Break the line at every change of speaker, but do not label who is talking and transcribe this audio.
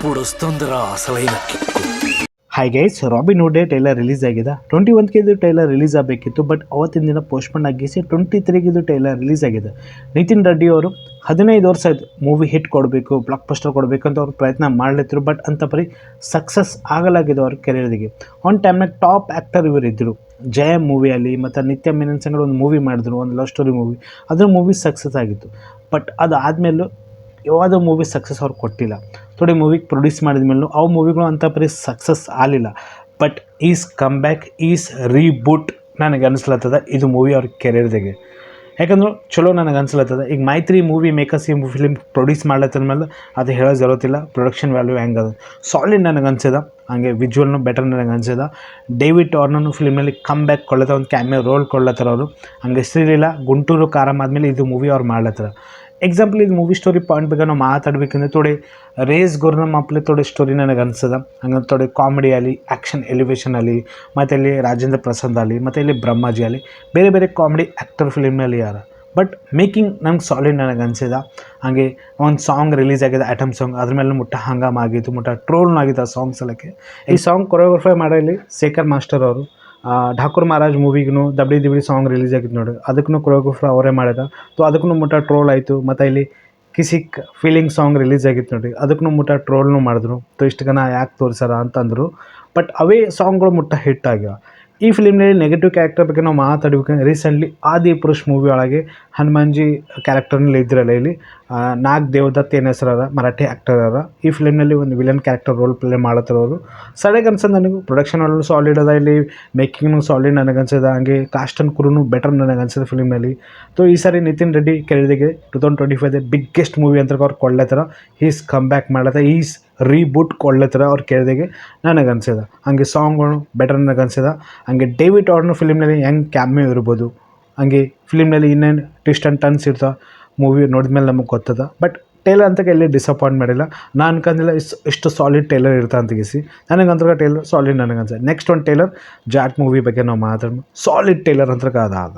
ఇప్పుడు వస్తుందిరా అసలైన కిక్కు.
ಹಾಯ್ ಗೈಸ್, ರಾಬಿನ್ ಹುಡ್ ಟೈಲರ್ ರಿಲೀಸ್ ಆಗಿದೆ. 21ಗೆ ಇದು ಟೈಲರ್ ರಿಲೀಸ್ ಆಗಬೇಕಿತ್ತು, ಬಟ್ ಅವತ್ತಿನ ದಿನ ಪೋಸ್ಟ್ಪೋನ್ ಆಗಿಸಿ 23ಗೆ ಇದು ಟೈಲರ್ ರಿಲೀಸ್ ಆಗಿದೆ. ನಿತಿನ್ ರೆಡ್ಡಿ ಅವರು 15 ವರ್ಷ ಆಯಿತು ಮೂವಿ ಹಿಟ್ ಕೊಡಬೇಕು, ಬ್ಲಾಕ್ ಬಸ್ಟರ್ ಕೊಡಬೇಕು ಅಂತ ಅವ್ರು ಪ್ರಯತ್ನ ಮಾಡಲಿದ್ರು, ಬಟ್ ಅಂತ ಪರಿ ಸಕ್ಸಸ್ ಆಗಲಾಗಿದೆ ಅವ್ರ ಕೆರಿಯರ್ಗೆ. ಆನ್ ಟೈಮ್ನಾಗ ಟಾಪ್ ಆ್ಯಕ್ಟರ್ ಇವರು ಇದ್ದರು. ಜಯ ಮೂವಿಯಲ್ಲಿ ಮತ್ತು ನಿತ್ಯ ಮೆನನ್ ಸಂಗಡ ಒಂದು ಮೂವಿ ಮಾಡಿದ್ರು, ಒಂದು ಲವ್ ಸ್ಟೋರಿ ಮೂವಿ. ಅದ್ರ ಮೂವಿ ಸಕ್ಸಸ್ ಆಗಿತ್ತು, ಬಟ್ ಅದು ಆದಮೇಲೂ ಯಾವುದೋ ಮೂವಿ ಸಕ್ಸಸ್ ಅವ್ರು ಕೊಟ್ಟಿಲ್ಲ. ಥೋಡೆ ಮೂವಿಗೆ ಪ್ರೊಡ್ಯೂಸ್ ಮಾಡಿದ ಮೇಲೂ ಅವು ಮೂವಿಗಳು ಅಂಥ ಪರಿ ಸಕ್ಸಸ್ ಆಗಲಿಲ್ಲ. But is come back, is reboot ನನಗೆ ಅನಿಸ್ಲತ್ತದ ಇದು ಮೂವಿ ಅವ್ರ ಕೆರಿಯರ್ದಾಗೆ. ಯಾಕಂದ್ರೆ ಚಲೋ ನನಗೆ ಅನ್ಸ್ಲತ್ತದ. ಈಗ ಮೈತ್ರಿ ಮೂವಿ ಮೇಕರ್ಸ್ ಈ ಫಿಲಿಮ್ ಪ್ರೊಡ್ಯೂಸ್ ಮಾಡ್ಲತ್ತದ ಮೇಲೆ ಅದು ಹೇಳೋ ಜರುತ್ತಿಲ್ಲ. ಪ್ರೊಡಕ್ಷನ್ ವ್ಯಾಲ್ಯೂ ಹೆಂಗದ ಸಾಲಿಡ್ ನನಗೆ ಅನ್ಸಿದ, ಹಾಗೆ ವಿಜುವಲ್ನು ಬೆಟರ್ ನನಗೆ ಅನ್ಸಿದ. ಡೇವಿಡ್ ವಾರ್ನರ್ನು ಫಿಲ್ಮ್ನಲ್ಲಿ ಕಮ್ ಬ್ಯಾಕ್ ಕೊಡ್ಲತ್ತ, ಒಂದು ಕ್ಯಾಮಿಯೋ ರೋಲ್ ಕೊಡ್ಲತ್ತಾರ ಅವರು. ಹಂಗೆ ಶ್ರೀಲೀಲಾ ಗುಂಟೂರು ಕಾರಮ್ ಆದಮೇಲೆ ಇದು ಮೂವಿ ಅವ್ರು ಮಾಡ್ಲತ್ತಾರ. ಎಕ್ಸಾಂಪಲ್ ಇದು ಮೂವಿ ಸ್ಟೋರಿ ಪಾಯಿಂಟ್ ಬಗ್ಗೆ ನಾವು ಮಾತಾಡ್ಬೇಕಂದ್ರೆ ಥೋಡೆ ರೇಸ್ ಗುರ್ನಮ್ ಅಪ್ಲೆ ಥೋಡೆ ಸ್ಟೋರಿ ನನಗೆ ಅನ್ಸದ. ಹಂಗಂತ ಥೋಡೆ ಕಾಮಿಡಿ ಆಗಲಿ, ಆ್ಯಕ್ಷನ್ ಎಲಿವೇಷನ್ ಆಗಲಿ, ಮತ್ತು ಇಲ್ಲಿ ರಾಜೇಂದ್ರ ಪ್ರಸಾದ್ ಆಗಲಿ, ಮತ್ತು ಇಲ್ಲಿ ಬ್ರಹ್ಮಾಜಿ ಆಗಲಿ, ಬೇರೆ ಬೇರೆ ಕಾಮಿಡಿ ಆ್ಯಕ್ಟರ್ ಫಿಲಿಮ್ನಲ್ಲಿ ಯಾರ. ಬಟ್ ಮೇಕಿಂಗ್ ನಂಗೆ ಸಾಲಿಡ್ ನನಗೆ ಅನಿಸಿದ. ಹಾಗೆ ಒಂದು ಸಾಂಗ್ ರಿಲೀಸ್ ಆಗಿದೆ, ಆಟಮ್ ಸಾಂಗ್. ಅದ್ರ ಮೇಲೆ ಮುಟ್ಟ ಹಂಗಾಮ ಆಗಿತ್ತು, ಮುಟ್ಟ ಟ್ರೋಲ್ನ ಆಗಿತ್ತು ಆ ಸಾಂಗ್ ಸಲಕ್ಕೆ. ಈ ಸಾಂಗ್ ಕೊರಿಯೋಗ್ರಫಿ ಮಾಡಲಿ ಶೇಖರ್ ಮಾಸ್ಟರ್ ಅವರು. ಠಾಕೂರ್ ಮಹಾರಾಜ್ ಮೂವಿಗೂ ದಬಡಿ ದಿಬಡಿ ಸಾಂಗ್ ರಿಲೀಸ್ ಆಗಿತ್ತು ನೋಡಿ, ಅದಕ್ಕೂ ಕೊರಿಯೋಗ್ರಫರ್ ಅವರೇ ಮಾಡಿದ. ಸೊ ಅದಕ್ಕೂ ಮುಟ್ಟ ಟ್ರೋಲ್ ಆಯಿತು. ಮತ್ತು ಇಲ್ಲಿ ಕಿಸಿಕ್ ಫೀಲಿಂಗ್ ಸಾಂಗ್ ರಿಲೀಸ್ ಆಗಿತ್ತು ನೋಡಿ, ಅದಕ್ಕೂ ಮುಟ್ಟ ಟ್ರೋಲ್ನು ಮಾಡಿದ್ರು. ಸೊ ಇಷ್ಟು ಗನ ಯಾಕೆ ತೋರಿಸಾರ ಅಂತಂದರು. ಬಟ್ ಅವೇ ಸಾಂಗ್ಗಳು ಮುಟ್ಟ ಹಿಟ್ ಆಗ್ಯಾವ. ಈ ಫಿಲಿಮ್ನಲ್ಲಿ ನೆಗೆಟಿವ್ ಕ್ಯಾರೆಕ್ಟರ್ ಬಗ್ಗೆ ನಾವು ಮಾತಾಡ್ಬೇಕಂದ್ರೆ ರೀಸೆಂಟ್ಲಿ ಆದಿಪುರುಷ್ ಮೂವಿ ಒಳಗೆ ಹನುಮಾನ್ಜಿ ಕ್ಯಾರೆಕ್ಟರ್ನಲ್ಲಿ ಇದ್ರಲ್ಲ, ಇಲ್ಲಿ ನಾಗ್ ದೇವದತ್ ಏನು ಹೆಸರಾರ, ಮರಾಠಿ ಆ್ಯಕ್ಟರ್ ಅದ. ಈ ಫಿಲಿಮ್ನಲ್ಲಿ ಒಂದು ವಿಲನ್ ಕ್ಯಾರೆಕ್ಟರ್ ರೋಲ್ ಪ್ಲೇ ಮಾಡತ್ತಾರ ಅವರು. ಸರಿಯಾಗಿ ಅನ್ಸೋದು ನನಗೆ. ಪ್ರೊಡಕ್ಷನ್ ಅಲ್ಲೂ ಸಾಲಿಡ್ ಅದ, ಇಲ್ಲಿ ಮೇಕಿಂಗ್ನು ಸಾಲಿಡ್ ನನಗೆ ಅನ್ಸದ. ಹಂಗೆ ಕಾಸ್ಟ್ ಆ್ಯಂಡ್ ಕ್ರೂನು ಬೆಟರ್ ನನಗೆ ಅನ್ಸದ ಫಿಲಿಮ್ನಲ್ಲಿ. ಸೊ ಈ ಸಾರಿ ನಿತಿನ್ ರೆಡ್ಡಿ ಕೆರಿಯರ್ಗೆ 2025 ಬಿಗ್ಗೆಸ್ಟ್ ಮೂವಿ ಅಂತ ಅವ್ರು ಕೊಡ್ಲತ್ತಾರ. ಈಸ್ ಕಮ್ ಬ್ಯಾಕ್ ಮಾಡ್ಲತ್ತಾರ, ಈಸ್ ರೀಬೂಟ್ ಕೊಡ್ಲತ್ತಾರ ಅವ್ರ ಕೆರಿಯರ್ಗೆ ನನಗೆ ಅನ್ಸಿದ. ಹಾಗೆ ಸಾಂಗ್ಗಳು ಬೆಟರ್ ನನಗೆ ಅನ್ಸಿದ. ಹಾಗೆ ಡೇವಿಡ್ ವಾರ್ನರ್ ಫಿಲಿಮ್ನಲ್ಲಿ ಹೆಂಗೆ ಕ್ಯಾಮಿಯೋ ಇರ್ಬೋದು, ಹಂಗೆ ಫಿಲಿಮ್ನಲ್ಲಿ ಇನ್ನೇನು ಟ್ವಿಸ್ಟ್ ಆ್ಯಂಡ್ ಟರ್ನ್ಸ್ ಇರ್ತಾವೆ ಮೂವಿ ನೋಡಿದ್ಮೇಲೆ ನಮಗೆ ಗೊತ್ತದ. ಬಟ್ ಟೈಲರ್ ಅಂತ ಎಲ್ಲಿ ಡಿಸಪಾಯಿಂಟ್ ಮಾಡಿಲ್ಲ. ನಾನು ಅನ್ಕೊಂಡಿಲ್ಲ ಇಷ್ಟು ಸಾಲಿಡ್ ಟೈಲರ್ ಇರ್ತಾ ಅಂತಗಿಸಿ. ನನಗಂತ ಟೈಲರ್ ಸಾಲಿಡ್ ನನಗೆ ಅನ್ಸ. ನೆಕ್ಸ್ಟ್ ಒಂದು ಟೈಲರ್ ಜಾಟ್ ಮೂವಿ ಬಗ್ಗೆ ನಾವು ಮಾತಾಡೋಣ. ಸಾಲಿಡ್ ಟೈಲರ್ ಅಂತ ಅದ.